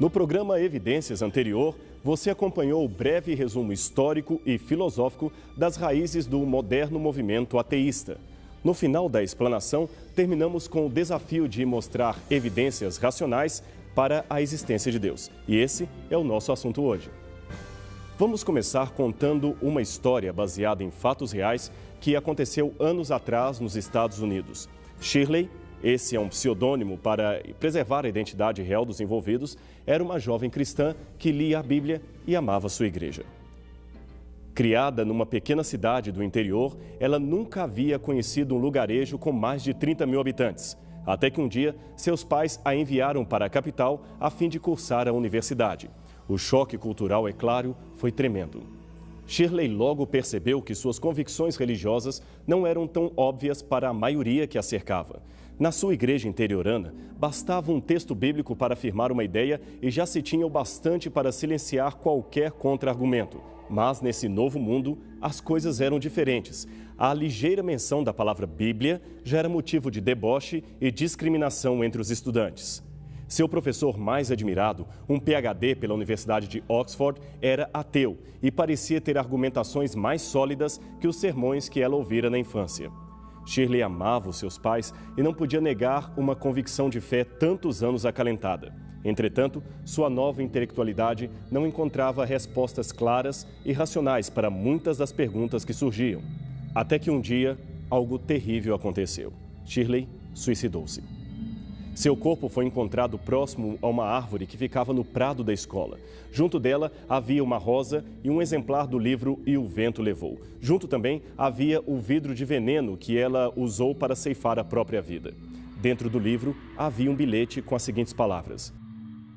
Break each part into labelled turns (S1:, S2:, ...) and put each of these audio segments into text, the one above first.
S1: No programa Evidências anterior, você acompanhou o breve resumo histórico e filosófico das raízes do moderno movimento ateísta. No final da explanação, terminamos com o desafio de mostrar evidências racionais para a existência de Deus. E esse é o nosso assunto hoje. Vamos começar contando uma história baseada em fatos reais que aconteceu anos atrás nos Estados Unidos. Shirley, esse é um pseudônimo para preservar a identidade real dos envolvidos, era uma jovem cristã que lia a Bíblia e amava sua igreja. Criada numa pequena cidade do interior, ela nunca havia conhecido um lugarejo com mais de 30 mil habitantes. Até que um dia, seus pais a enviaram para a capital a fim de cursar a universidade. O choque cultural, é claro, foi tremendo. Shirley logo percebeu que suas convicções religiosas não eram tão óbvias para a maioria que a cercava. Na sua igreja interiorana, bastava um texto bíblico para afirmar uma ideia e já se tinha o bastante para silenciar qualquer contra-argumento. Mas nesse novo mundo, as coisas eram diferentes. A ligeira menção da palavra Bíblia já era motivo de deboche e discriminação entre os estudantes. Seu professor mais admirado, um PhD pela Universidade de Oxford, era ateu e parecia ter argumentações mais sólidas que os sermões que ela ouvira na infância. Shirley amava os seus pais e não podia negar uma convicção de fé tantos anos acalentada. Entretanto, sua nova intelectualidade não encontrava respostas claras e racionais para muitas das perguntas que surgiam. Até que um dia, algo terrível aconteceu. Shirley suicidou-se. Seu corpo foi encontrado próximo a uma árvore que ficava no prado da escola. Junto dela havia uma rosa e um exemplar do livro E o Vento Levou. Junto também havia o vidro de veneno que ela usou para ceifar a própria vida. Dentro do livro havia um bilhete com as seguintes palavras: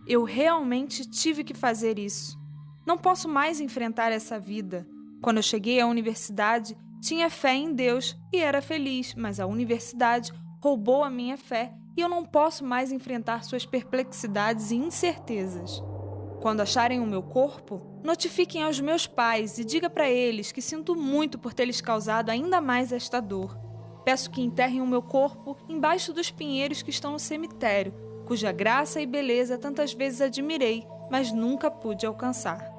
S2: Eu realmente tive que fazer isso. Não posso mais enfrentar essa vida. Quando eu cheguei à universidade, tinha fé em Deus e era feliz, mas a universidade roubou a minha fé e eu não posso mais enfrentar suas perplexidades e incertezas. Quando acharem o meu corpo, notifiquem aos meus pais e diga para eles que sinto muito por ter lhes causado ainda mais esta dor. Peço que enterrem o meu corpo embaixo dos pinheiros que estão no cemitério, cuja graça e beleza tantas vezes admirei, mas nunca pude alcançar.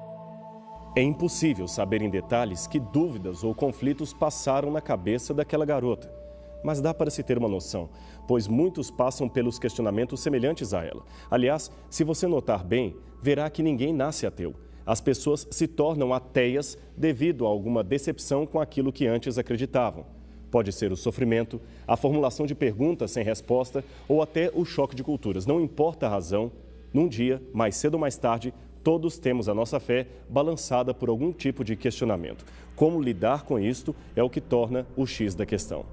S1: É impossível saber em detalhes que dúvidas ou conflitos passaram na cabeça daquela garota. Mas dá para se ter uma noção, pois muitos passam pelos questionamentos semelhantes a ela. Aliás, se você notar bem, verá que ninguém nasce ateu. As pessoas se tornam ateias devido a alguma decepção com aquilo que antes acreditavam. Pode ser o sofrimento, a formulação de perguntas sem resposta ou até o choque de culturas. Não importa a razão, num dia, mais cedo ou mais tarde, todos temos a nossa fé balançada por algum tipo de questionamento. Como lidar com isto é o que torna o X da questão.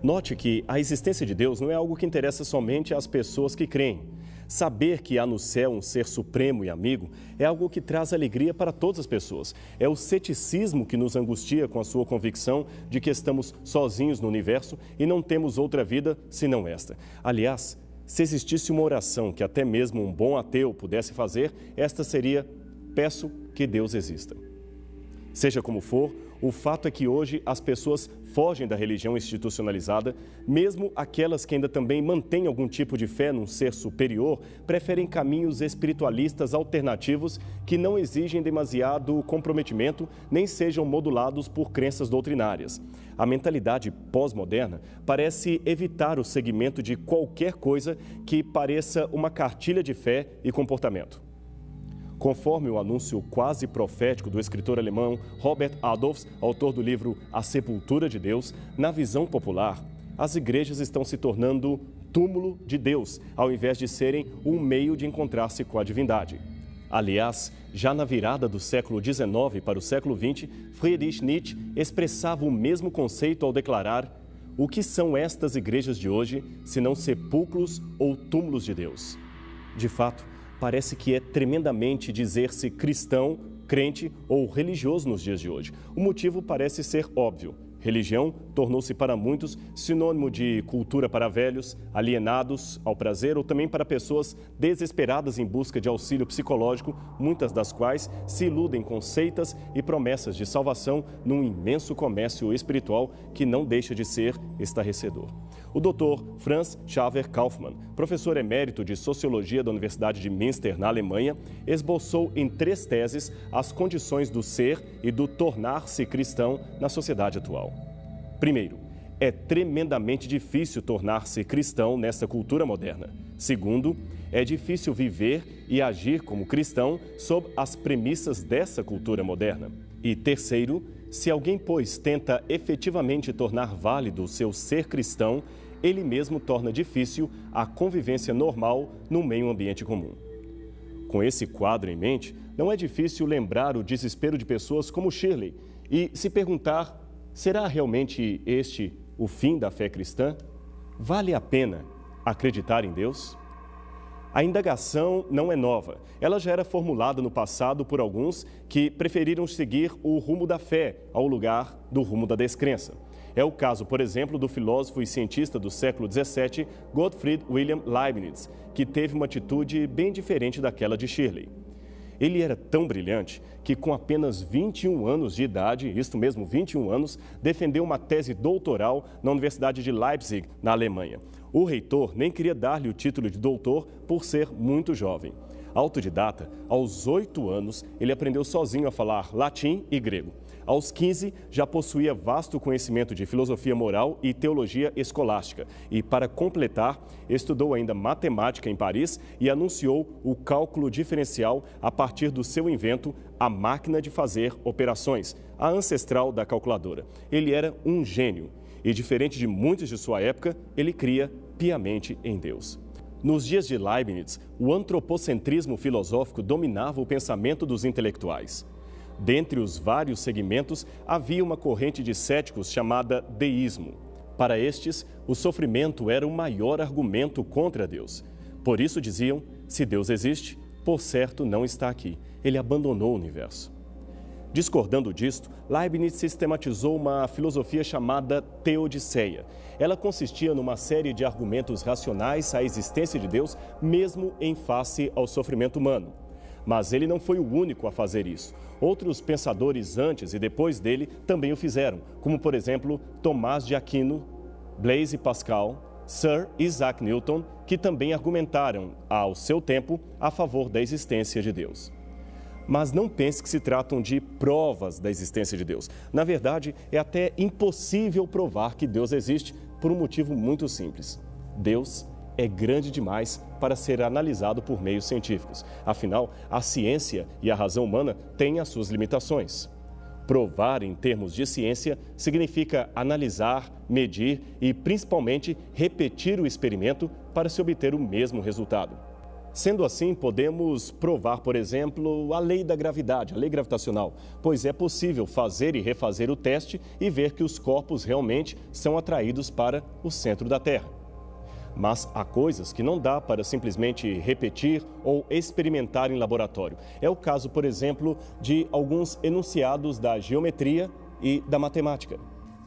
S1: Note que a existência de Deus não é algo que interessa somente às pessoas que creem. Saber que há no céu um ser supremo e amigo é algo que traz alegria para todas as pessoas. É o ceticismo que nos angustia com a sua convicção de que estamos sozinhos no universo e não temos outra vida senão esta. Aliás, se existisse uma oração que até mesmo um bom ateu pudesse fazer, esta seria: peço que Deus exista. Seja como for, o fato é que hoje as pessoas fogem da religião institucionalizada, mesmo aquelas que ainda também mantêm algum tipo de fé num ser superior, preferem caminhos espiritualistas alternativos que não exigem demasiado comprometimento nem sejam modulados por crenças doutrinárias. A mentalidade pós-moderna parece evitar o seguimento de qualquer coisa que pareça uma cartilha de fé e comportamento. Conforme o anúncio quase profético do escritor alemão Robert Adolphs, autor do livro A Sepultura de Deus, na visão popular, as igrejas estão se tornando túmulo de Deus, ao invés de serem um meio de encontrar-se com a divindade. Aliás, já na virada do século XIX para o século XX, Friedrich Nietzsche expressava o mesmo conceito ao declarar: o que são estas igrejas de hoje, senão sepulcros ou túmulos de Deus? De fato, parece que é tremendamente dizer-se cristão, crente ou religioso nos dias de hoje. O motivo parece ser óbvio: Religião tornou-se para muitos sinônimo de cultura para velhos, alienados ao prazer ou também para pessoas desesperadas em busca de auxílio psicológico, muitas das quais se iludem com seitas e promessas de salvação num imenso comércio espiritual que não deixa de ser estarrecedor. O Dr. Franz Xaver Kaufmann, professor emérito de Sociologia da Universidade de Münster, na Alemanha, esboçou em 3 teses as condições do ser e do tornar-se cristão na sociedade atual. Primeiro, é tremendamente difícil tornar-se cristão nessa cultura moderna. Segundo, é difícil viver e agir como cristão sob as premissas dessa cultura moderna. E terceiro, se alguém, pois, tenta efetivamente tornar válido o seu ser cristão, ele mesmo torna difícil a convivência normal no meio ambiente comum. Com esse quadro em mente, não é difícil lembrar o desespero de pessoas como Shirley e se perguntar: será realmente este o fim da fé cristã? Vale a pena acreditar em Deus? A indagação não é nova. Ela já era formulada no passado por alguns que preferiram seguir o rumo da fé ao lugar do rumo da descrença. É o caso, por exemplo, do filósofo e cientista do século XVII, Gottfried Wilhelm Leibniz, que teve uma atitude bem diferente daquela de Shirley. Ele era tão brilhante que, com apenas 21 anos de idade, isto mesmo, 21 anos, defendeu uma tese doutoral na Universidade de Leipzig, na Alemanha. O reitor nem queria dar-lhe o título de doutor por ser muito jovem. Autodidata, aos 8 anos, ele aprendeu sozinho a falar latim e grego. Aos 15, já possuía vasto conhecimento de filosofia moral e teologia escolástica. E, para completar, estudou ainda matemática em Paris e anunciou o cálculo diferencial a partir do seu invento, a máquina de fazer operações, a ancestral da calculadora. Ele era um gênio e, diferente de muitos de sua época, ele cria piamente em Deus. Nos dias de Leibniz, o antropocentrismo filosófico dominava o pensamento dos intelectuais. Dentre os vários segmentos, havia uma corrente de céticos chamada deísmo. Para estes, o sofrimento era o maior argumento contra Deus. Por isso diziam: se Deus existe, por certo não está aqui. Ele abandonou o universo. Discordando disto, Leibniz sistematizou uma filosofia chamada teodiceia. Ela consistia numa série de argumentos racionais à existência de Deus, mesmo em face ao sofrimento humano. Mas ele não foi o único a fazer isso. Outros pensadores antes e depois dele também o fizeram, como, por exemplo, Tomás de Aquino, Blaise Pascal, Sir Isaac Newton, que também argumentaram, ao seu tempo, a favor da existência de Deus. Mas não pense que se tratam de provas da existência de Deus. Na verdade, é até impossível provar que Deus existe por um motivo muito simples. Deus é grande demais para ser analisado por meios científicos. Afinal, a ciência e a razão humana têm as suas limitações. Provar em termos de ciência significa analisar, medir e, principalmente, repetir o experimento para se obter o mesmo resultado. Sendo assim, podemos provar, por exemplo, a lei da gravidade, a lei gravitacional, pois é possível fazer e refazer o teste e ver que os corpos realmente são atraídos para o centro da Terra. Mas há coisas que não dá para simplesmente repetir ou experimentar em laboratório. É o caso, por exemplo, de alguns enunciados da geometria e da matemática.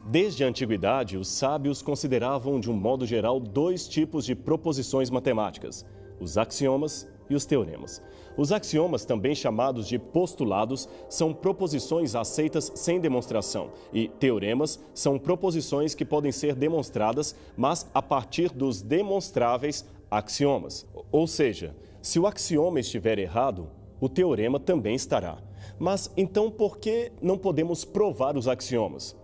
S1: Desde a antiguidade, os sábios consideravam, de um modo geral, 2 tipos de proposições matemáticas: os axiomas e os teoremas. Os axiomas, também chamados de postulados, são proposições aceitas sem demonstração, e teoremas são proposições que podem ser demonstradas, mas a partir dos demonstráveis axiomas. Ou seja, se o axioma estiver errado, o teorema também estará. Mas então por que não podemos provar os axiomas?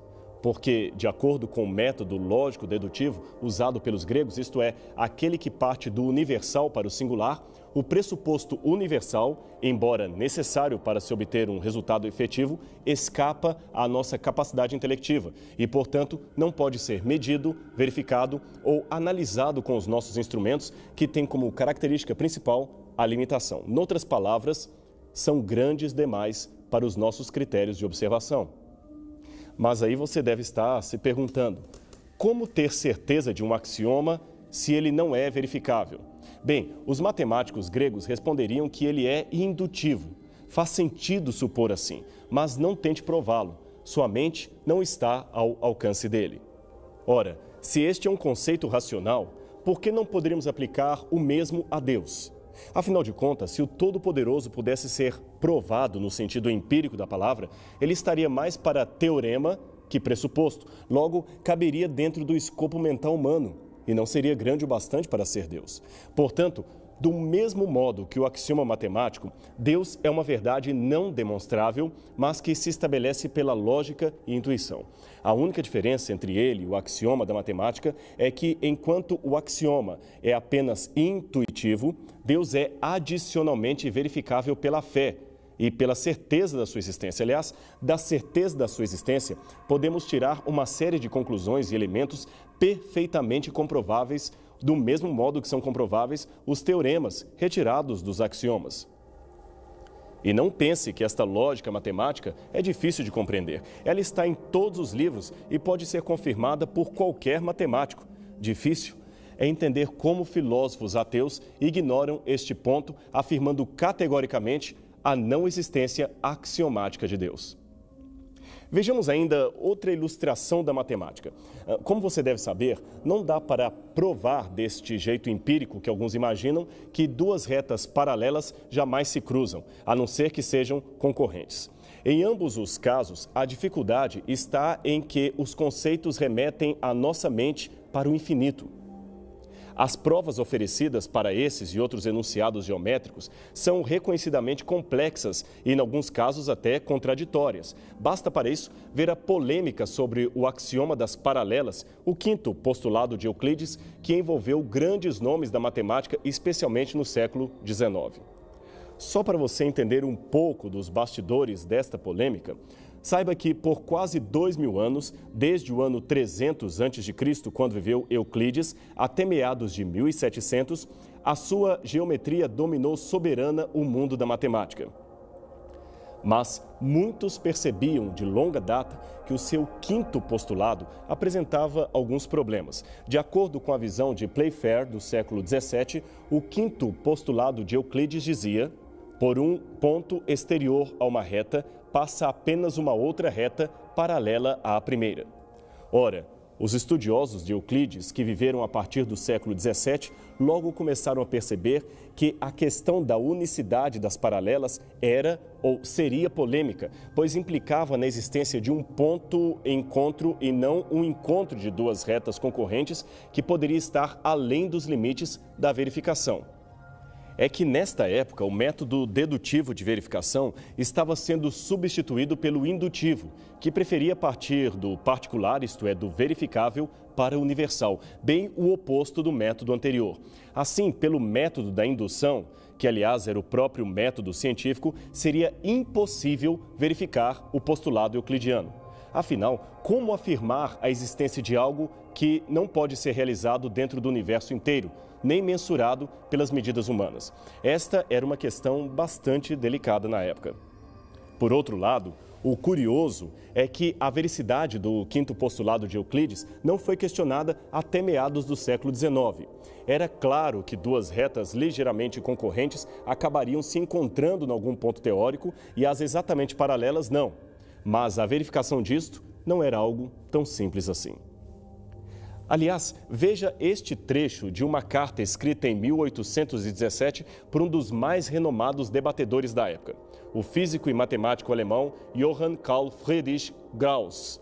S1: Porque, de acordo com o método lógico-dedutivo usado pelos gregos, isto é, aquele que parte do universal para o singular, o pressuposto universal, embora necessário para se obter um resultado efetivo, escapa à nossa capacidade intelectiva e, portanto, não pode ser medido, verificado ou analisado com os nossos instrumentos, que têm como característica principal a limitação. Noutras palavras, são grandes demais para os nossos critérios de observação. Mas aí você deve estar se perguntando: como ter certeza de um axioma se ele não é verificável? Bem, os matemáticos gregos responderiam que ele é indutivo. Faz sentido supor assim, mas não tente prová-lo. sua mente não está ao alcance dele. Ora, se este é um conceito racional, por que não poderíamos aplicar o mesmo a Deus? Afinal de contas, se o Todo-Poderoso pudesse ser provado no sentido empírico da palavra, ele estaria mais para teorema que pressuposto. Logo, caberia dentro do escopo mental humano e não seria grande o bastante para ser Deus. Portanto, do mesmo modo que o axioma matemático, Deus é uma verdade não demonstrável, mas que se estabelece pela lógica e intuição. A única diferença entre ele e o axioma da matemática é que, enquanto o axioma é apenas intuitivo, Deus é adicionalmente verificável pela fé e pela certeza da sua existência. Aliás, da certeza da sua existência, podemos tirar uma série de conclusões e elementos perfeitamente comprováveis, do mesmo modo que são comprováveis os teoremas retirados dos axiomas. E não pense que esta lógica matemática é difícil de compreender. Ela está em todos os livros e pode ser confirmada por qualquer matemático. Difícil é entender como filósofos ateus ignoram este ponto, afirmando categoricamente a não existência axiomática de Deus. Vejamos ainda outra ilustração da matemática. Como você deve saber, não dá para provar deste jeito empírico que alguns imaginam que duas retas paralelas jamais se cruzam, a não ser que sejam concorrentes. Em ambos os casos, a dificuldade está em que os conceitos remetem a nossa mente para o infinito. As provas oferecidas para esses e outros enunciados geométricos são reconhecidamente complexas e, em alguns casos, até contraditórias. Basta para isso ver a polêmica sobre o axioma das paralelas, o quinto postulado de Euclides, que envolveu grandes nomes da matemática, especialmente no século XIX. Só para você entender um pouco dos bastidores desta polêmica, saiba que por quase 2000 anos, desde o ano 300 a.C., quando viveu Euclides, até meados de 1700, a sua geometria dominou soberana o mundo da matemática. Mas muitos percebiam de longa data que o seu quinto postulado apresentava alguns problemas. De acordo com a visão de Playfair do século XVII, o quinto postulado de Euclides dizia: por um ponto exterior a uma reta, passa apenas uma outra reta paralela à primeira. Ora, os estudiosos de Euclides, que viveram a partir do século XVII, logo começaram a perceber que a questão da unicidade das paralelas era ou seria polêmica, pois implicava na existência de um ponto-encontro e não um encontro de duas retas concorrentes que poderia estar além dos limites da verificação. É que, nesta época, o método dedutivo de verificação estava sendo substituído pelo indutivo, que preferia partir do particular, isto é, do verificável, para o universal, bem o oposto do método anterior. Assim, pelo método da indução, que aliás era o próprio método científico, seria impossível verificar o postulado euclidiano. Afinal, como afirmar a existência de algo que não pode ser realizado dentro do universo inteiro, nem mensurado pelas medidas humanas? Esta era uma questão bastante delicada na época. Por outro lado, o curioso é que a vericidade do quinto postulado de Euclides não foi questionada até meados do século XIX. Era claro que duas retas ligeiramente concorrentes acabariam se encontrando em algum ponto teórico e as exatamente paralelas não. Mas a verificação disto não era algo tão simples assim. Aliás, veja este trecho de uma carta escrita em 1817 por um dos mais renomados debatedores da época, o físico e matemático alemão Johann Carl Friedrich Gauss.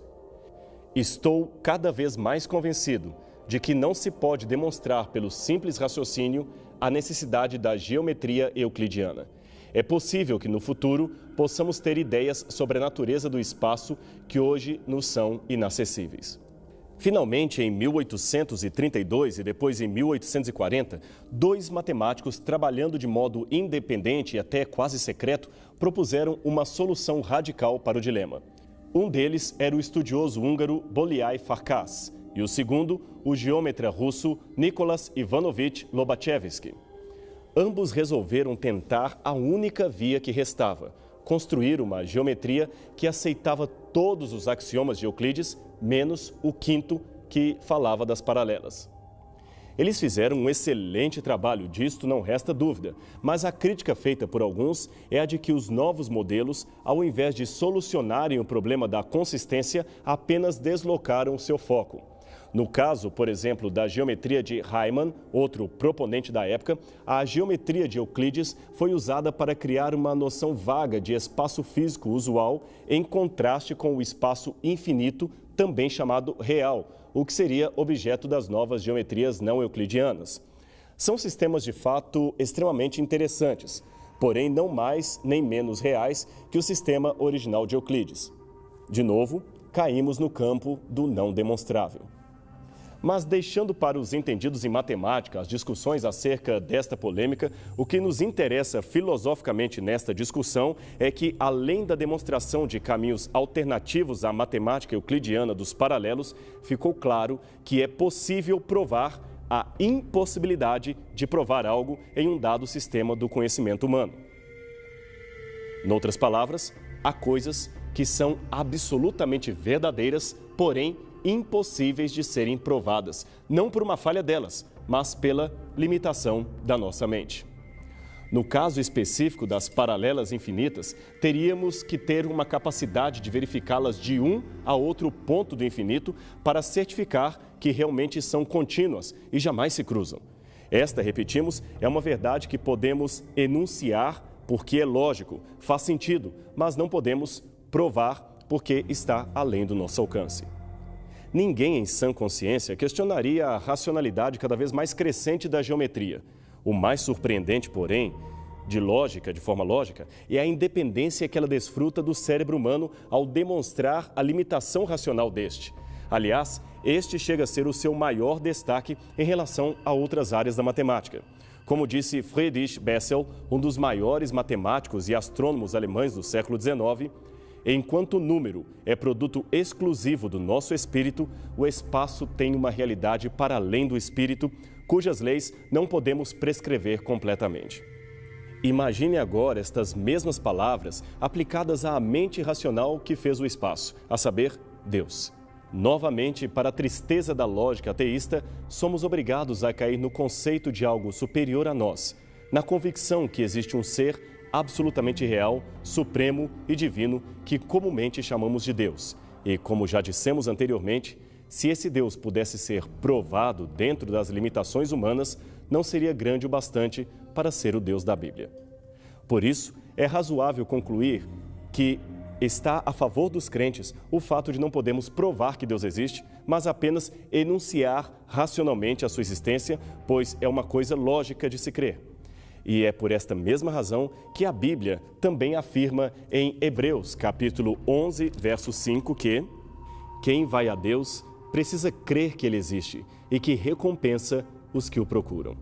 S1: Estou cada vez mais convencido de que não se pode demonstrar pelo simples raciocínio a necessidade da geometria euclidiana. É possível que no futuro possamos ter ideias sobre a natureza do espaço que hoje nos são inacessíveis. Finalmente, em 1832 e depois em 1840, dois matemáticos, trabalhando de modo independente e até quase secreto, propuseram uma solução radical para o dilema. Um deles era o estudioso húngaro Bolyai Farkas e o segundo, o geômetra russo Nicolas Ivanovich Lobachevsky. Ambos resolveram tentar a única via que restava: construir uma geometria que aceitava todos os axiomas de Euclides, menos o quinto, que falava das paralelas. Eles fizeram um excelente trabalho, disto não resta dúvida, mas a crítica feita por alguns é a de que os novos modelos, ao invés de solucionarem o problema da consistência, apenas deslocaram seu foco. No caso, por exemplo, da geometria de Riemann, outro proponente da época, a geometria de Euclides foi usada para criar uma noção vaga de espaço físico usual, em contraste com o espaço infinito, também chamado real, o que seria objeto das novas geometrias não euclidianas. São sistemas de fato extremamente interessantes, porém não mais nem menos reais que o sistema original de Euclides. De novo, caímos no campo do não demonstrável. Mas deixando para os entendidos em matemática as discussões acerca desta polêmica, o que nos interessa filosoficamente nesta discussão é que, além da demonstração de caminhos alternativos à matemática euclidiana dos paralelos, ficou claro que é possível provar a impossibilidade de provar algo em um dado sistema do conhecimento humano. Noutras palavras, há coisas que são absolutamente verdadeiras, porém impossíveis de serem provadas, não por uma falha delas, mas pela limitação da nossa mente. No caso específico das paralelas infinitas, teríamos que ter uma capacidade de verificá-las de um a outro ponto do infinito para certificar que realmente são contínuas e jamais se cruzam. Esta, repetimos, é uma verdade que podemos enunciar porque é lógico, faz sentido, mas não podemos provar porque está além do nosso alcance. Ninguém em sã consciência questionaria a racionalidade cada vez mais crescente da geometria. O mais surpreendente, porém, de forma lógica, é a independência que ela desfruta do cérebro humano ao demonstrar a limitação racional deste. Aliás, este chega a ser o seu maior destaque em relação a outras áreas da matemática. Como disse Friedrich Bessel, um dos maiores matemáticos e astrônomos alemães do século XIX, enquanto o número é produto exclusivo do nosso espírito, o espaço tem uma realidade para além do espírito, cujas leis não podemos prescrever completamente. Imagine agora estas mesmas palavras aplicadas à mente racional que fez o espaço, a saber, Deus. Novamente, para a tristeza da lógica ateísta, somos obrigados a cair no conceito de algo superior a nós, na convicção que existe um ser absolutamente real, supremo e divino que comumente chamamos de Deus. E, como já dissemos anteriormente, se esse Deus pudesse ser provado dentro das limitações humanas, não seria grande o bastante para ser o Deus da Bíblia. Por isso, é razoável concluir que está a favor dos crentes o fato de não podermos provar que Deus existe, mas apenas enunciar racionalmente a sua existência, pois é uma coisa lógica de se crer. E é por esta mesma razão que a Bíblia também afirma em Hebreus, capítulo 11, verso 5, que quem vai a Deus precisa crer que Ele existe e que recompensa os que o procuram.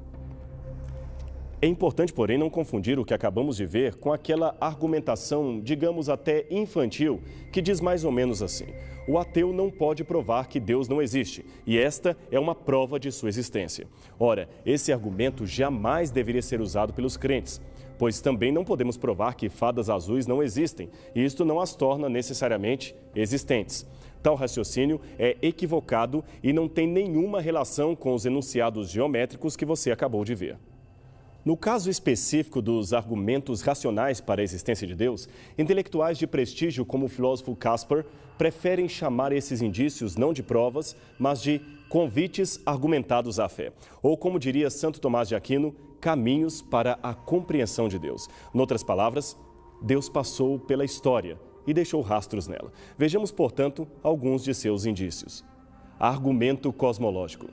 S1: É importante, porém, não confundir o que acabamos de ver com aquela argumentação, digamos até infantil, que diz mais ou menos assim: o ateu não pode provar que Deus não existe, e esta é uma prova de sua existência. Ora, esse argumento jamais deveria ser usado pelos crentes, pois também não podemos provar que fadas azuis não existem, e isto não as torna necessariamente existentes. Tal raciocínio é equivocado e não tem nenhuma relação com os enunciados geométricos que você acabou de ver. No caso específico dos argumentos racionais para a existência de Deus, intelectuais de prestígio como o filósofo Caspar preferem chamar esses indícios não de provas, mas de convites argumentados à fé. Ou, como diria Santo Tomás de Aquino, caminhos para a compreensão de Deus. Noutras palavras, Deus passou pela história e deixou rastros nela. Vejamos, portanto, alguns de seus indícios. Argumento cosmológico.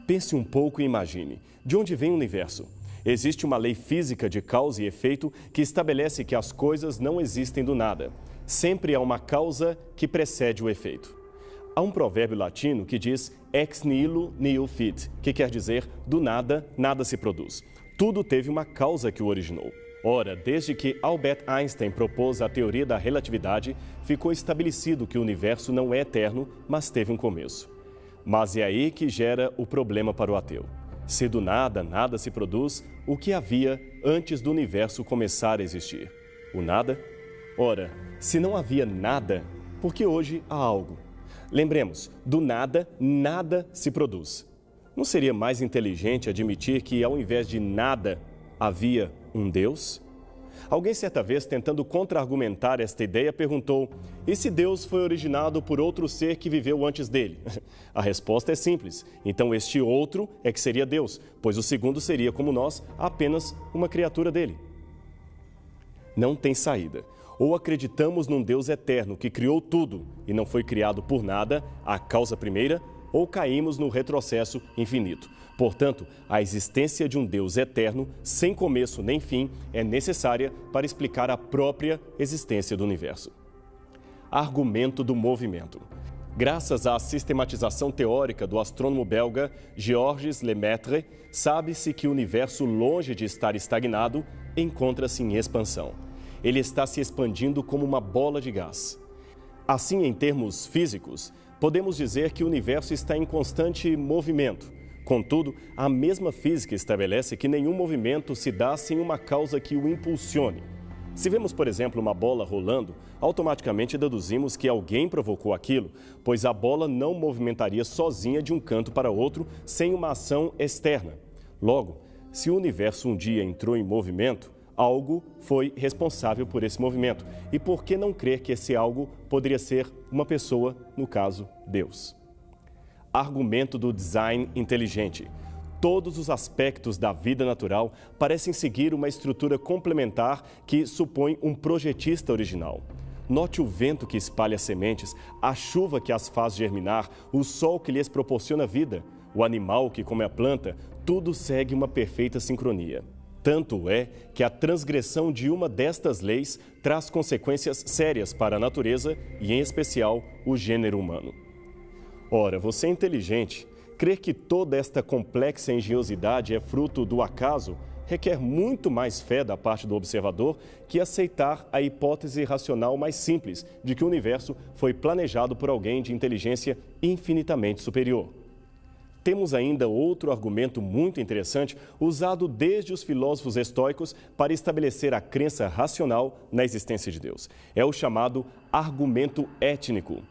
S1: Pense um pouco e imagine. De onde vem o universo? Existe uma lei física de causa e efeito que estabelece que as coisas não existem do nada. Sempre há uma causa que precede o efeito. Há um provérbio latino que diz ex nihilo nihil fit, que quer dizer do nada, nada se produz. Tudo teve uma causa que o originou. Ora, desde que Albert Einstein propôs a teoria da relatividade, ficou estabelecido que o universo não é eterno, mas teve um começo. Mas é aí que gera o problema para o ateu. Se do nada, nada se produz, o que havia antes do universo começar a existir? O nada? Ora, se não havia nada, por que hoje há algo? Lembremos, do nada, nada se produz. Não seria mais inteligente admitir que, ao invés de nada, havia um Deus? Alguém, certa vez, tentando contra-argumentar esta ideia, perguntou: e se Deus foi originado por outro ser que viveu antes dele? A resposta é simples. Então, este outro é que seria Deus, pois o segundo seria, como nós, apenas uma criatura dele. Não tem saída. Ou acreditamos num Deus eterno que criou tudo e não foi criado por nada, a causa primeira, ou caímos no retrocesso infinito. Portanto, a existência de um Deus eterno, sem começo nem fim, é necessária para explicar a própria existência do universo. Argumento do movimento. Graças à sistematização teórica do astrônomo belga Georges Lemaitre, sabe-se que o universo, longe de estar estagnado, encontra-se em expansão. Ele está se expandindo como uma bola de gás. Assim, em termos físicos, podemos dizer que o universo está em constante movimento. Contudo, a mesma física estabelece que nenhum movimento se dá sem uma causa que o impulsione. Se vemos, por exemplo, uma bola rolando, automaticamente deduzimos que alguém provocou aquilo, pois a bola não movimentaria sozinha de um canto para outro sem uma ação externa. Logo, se o universo um dia entrou em movimento, algo foi responsável por esse movimento. E por que não crer que esse algo poderia ser uma pessoa, no caso, Deus? Argumento do design inteligente. Todos os aspectos da vida natural parecem seguir uma estrutura complementar que supõe um projetista original. Note o vento que espalha sementes, a chuva que as faz germinar, o sol que lhes proporciona vida, o animal que come a planta, tudo segue uma perfeita sincronia. Tanto é que a transgressão de uma destas leis traz consequências sérias para a natureza e, em especial, o gênero humano. Ora, você é inteligente. Crer que toda esta complexa engenhosidade é fruto do acaso requer muito mais fé da parte do observador que aceitar a hipótese racional mais simples de que o universo foi planejado por alguém de inteligência infinitamente superior. Temos ainda outro argumento muito interessante, usado desde os filósofos estoicos para estabelecer a crença racional na existência de Deus. É o chamado argumento étnico.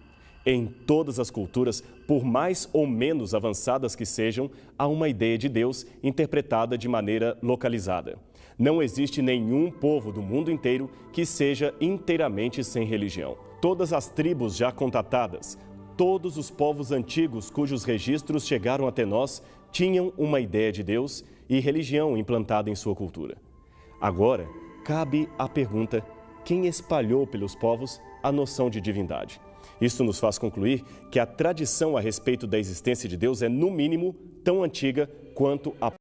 S1: Em todas as culturas, por mais ou menos avançadas que sejam, há uma ideia de Deus interpretada de maneira localizada. Não existe nenhum povo do mundo inteiro que seja inteiramente sem religião. Todas as tribos já contatadas, todos os povos antigos cujos registros chegaram até nós tinham uma ideia de Deus e religião implantada em sua cultura. Agora, cabe a pergunta: quem espalhou pelos povos a noção de divindade? Isso nos faz concluir que a tradição a respeito da existência de Deus é, no mínimo, tão antiga quanto a